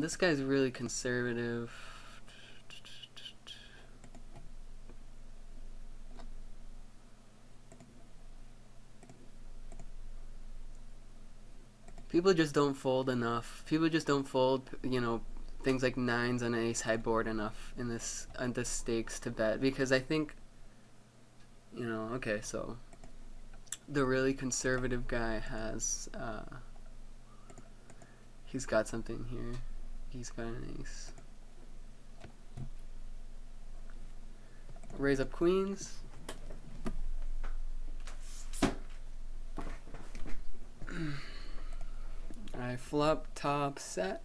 This guy's really conservative. People just don't fold enough. People just don't fold, things like nines on an ace high board enough in this on this stakes to bet, because I think, okay, so the really conservative guy has he's got something here. He's got an ace. Raise up queens. I flop top set.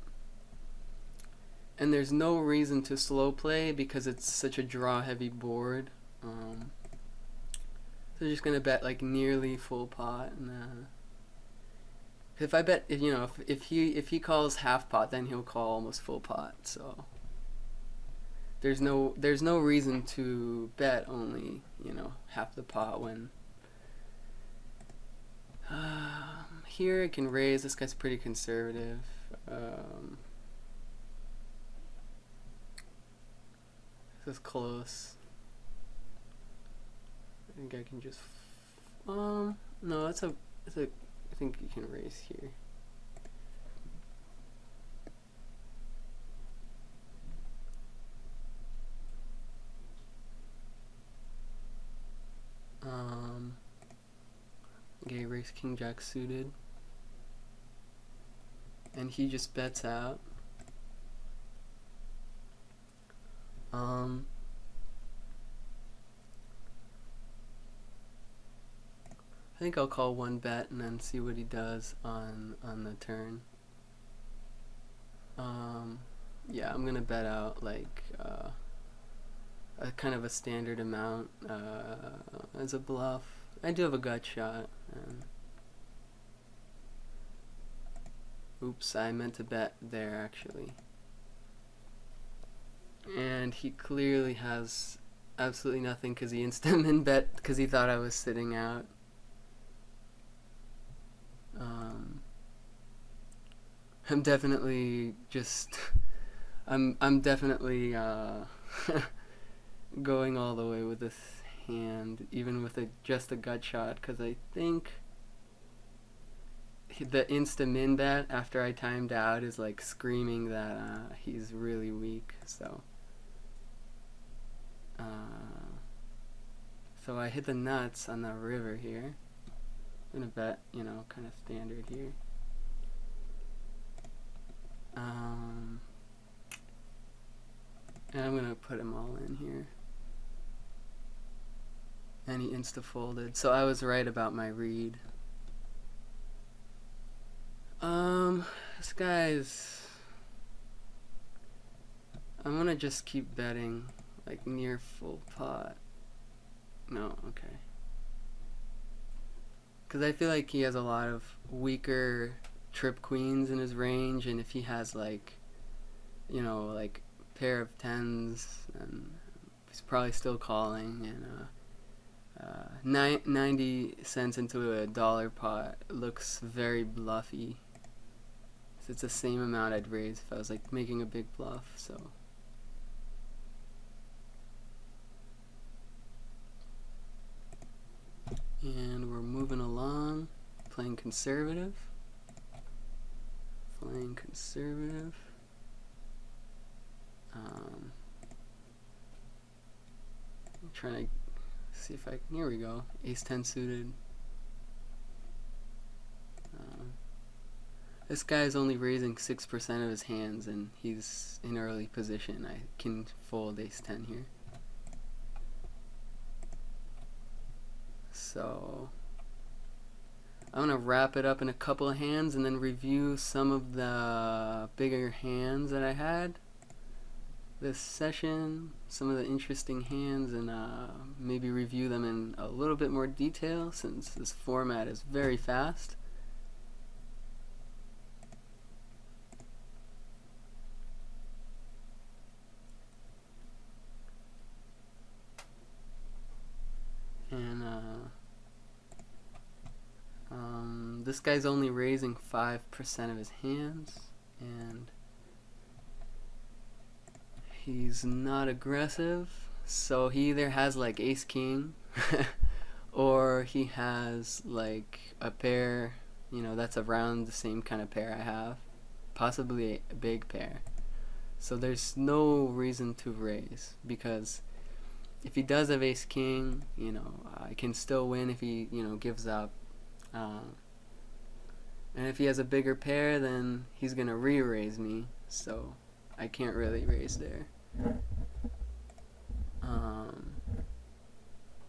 And there's no reason to slow play because it's such a draw heavy board. So just gonna bet like nearly full pot. And, if I bet, if he calls half pot, then he'll call almost full pot. So there's no reason to bet only half the pot when here it can raise. This guy's pretty conservative. This is close. I think I can just no, it's a I think you can raise here. Okay, raise king jack suited, and he just bets out. I think I'll call one bet and then see what he does on the turn. Yeah, I'm gonna bet out like a kind of a standard amount as a bluff. I do have a gut shot. And oops, I meant to bet there actually. And he clearly has absolutely nothing because he instant min bet because he thought I was sitting out. I'm definitely just I'm definitely going all the way with this hand, even with just a gut shot, because I think the insta min bet after I timed out is like screaming that he's really weak. So so I hit the nuts on the river here. I'm gonna bet, kind of standard here. And I'm gonna put him all in here. And he insta folded. So I was right about my read. This guy's. I'm gonna just keep betting like near full pot. No, okay. Because I feel like he has a lot of weaker trip queens in his range, and if he has like, like pair of tens, and he's probably still calling, and 90 cents into a dollar pot looks very bluffy. So it's the same amount I'd raise if I was like making a big bluff. So and we're moving along, playing conservative. Playing conservative. I'm trying to see if I can. Here we go. Ace 10 suited. This guy is only raising 6% of his hands, and he's in early position. I can fold Ace 10 here. So I'm gonna wrap it up in a couple of hands and then review some of the bigger hands that I had this session, some of the interesting hands, and maybe review them in a little bit more detail since this format is very fast. And this guy's only raising 5% of his hands, and He's not aggressive, so he either has like ace king or he has like a pair, that's around the same kind of pair I have, possibly a big pair. So there's no reason to raise, because if he does have ace king, I can still win if he, gives up. And if he has a bigger pair, then he's gonna re-raise me, so I can't really raise there.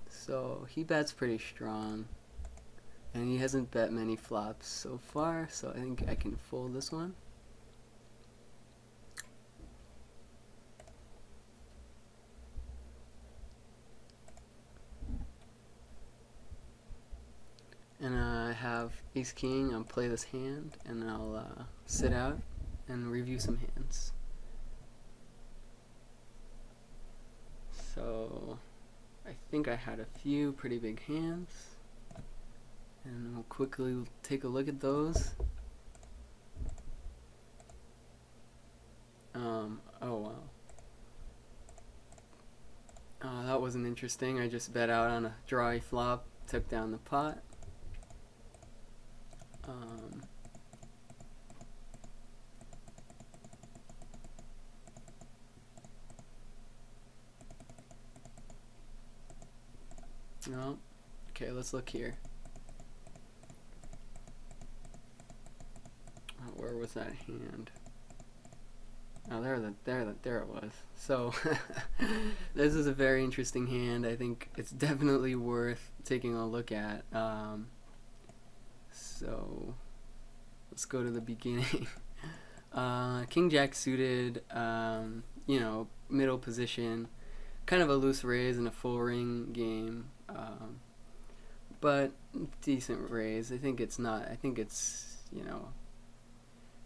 So he bets pretty strong, and he hasn't bet many flops so far, so I think I can fold this one. And I have ace king. I'll play this hand, and I'll sit out and review some hands. So I think I had a few pretty big hands, and we'll quickly take a look at those. Oh wow. That wasn't interesting. I just bet out on a drawy flop, took down the pot. No. Okay, let's look here. Where was that hand? Oh, there it was. So this is a very interesting hand. I think it's definitely worth taking a look at. So let's go to the beginning. King Jack suited, middle position, kind of a loose raise in a full ring game, but decent raise. I think it's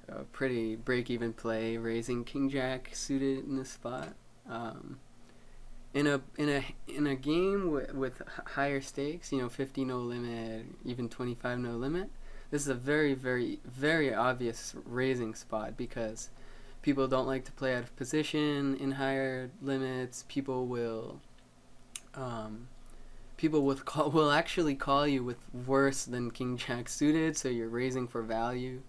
a pretty break-even play, raising King Jack suited in this spot. In a game with higher stakes, 50 no limit, even 25 no limit, this is a very, very, very obvious raising spot, because people don't like to play out of position in higher limits. People will actually call you with worse than King Jack suited, so you're raising for value.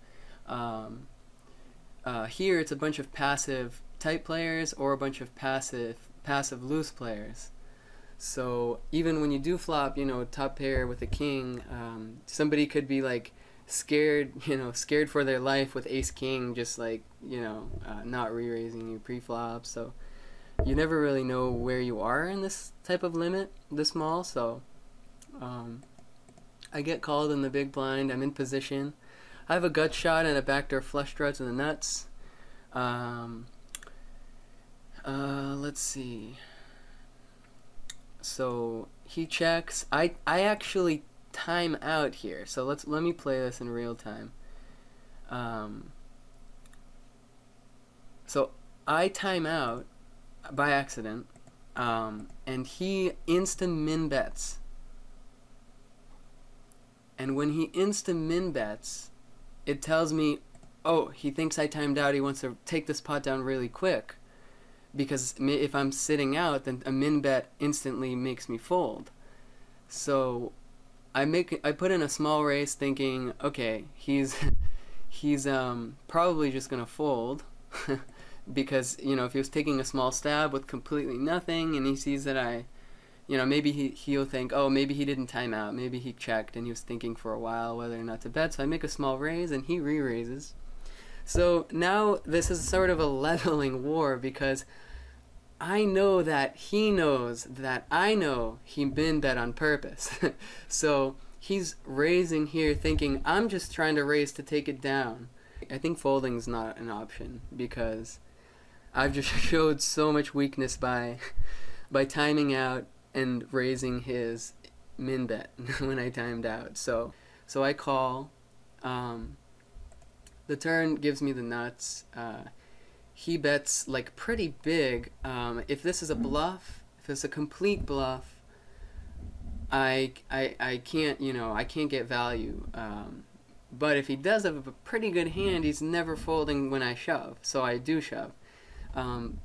Here it's a bunch of passive type players or a bunch of passive loose players. So even when you do flop, top pair with a king, somebody could be like scared for their life with ace king, just like not re-raising you pre-flop. So you never really know where you are in this type of limit, this small. So I get called in the big blind. I'm in position. I have a gut shot and a backdoor flush draw to the nuts. Let's see. So he checks. I actually time out here. So let me play this in real time. So I time out by accident, and he insta min bets. And when he insta min bets, it tells me, oh, he thinks I timed out. He wants to take this pot down really quick, because if I'm sitting out, then a min bet instantly makes me fold. So I put in a small raise, thinking, okay, he's probably just gonna fold, because if he was taking a small stab with completely nothing, and he sees that maybe he'll think, oh, maybe he didn't time out, maybe he checked and he was thinking for a while whether or not to bet. So I make a small raise and he re-raises. So now this is sort of a leveling war, because I know that he knows that I know he min bet on purpose. So he's raising here thinking I'm just trying to raise to take it down. I think folding's not an option, because I've just showed so much weakness by timing out and raising his min bet when I timed out. So I call. The turn gives me the nuts. He bets like pretty big. If this is a bluff, if it's a complete bluff, I can't I can't get value. But if he does have a pretty good hand, he's never folding when I shove. So I do shove. Some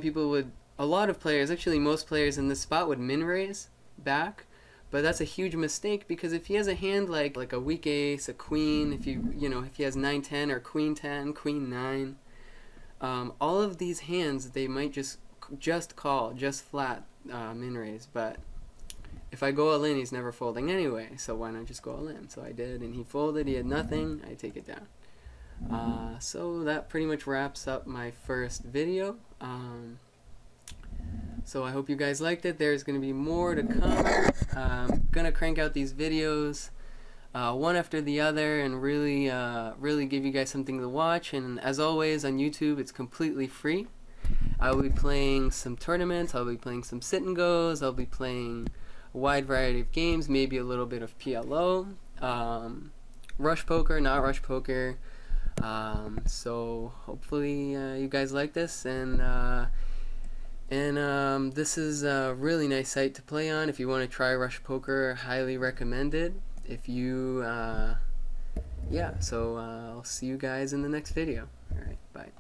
people would, a lot of players, actually most players in this spot would min raise back, but that's a huge mistake because if he has a hand like a weak ace, a queen, if he has 9-10 or queen 10, queen 9, all of these hands they might just call, just flat min raise, but if I go all in, he's never folding anyway, so why not just go all in? So I did, and he folded, he had nothing, I take it down. So that pretty much wraps up my first video. So I hope you guys liked it. There's going to be more to come. I'm going to crank out these videos one after the other and really give you guys something to watch. And as always on YouTube, it's completely free. I'll be playing some tournaments, I'll be playing some sit and goes, I'll be playing a wide variety of games, maybe a little bit of PLO, rush poker, not rush poker. So hopefully you guys like this, and this is a really nice site to play on. If you want to try rush poker, highly recommended. If you yeah, so I'll see you guys in the next video. Alright, bye.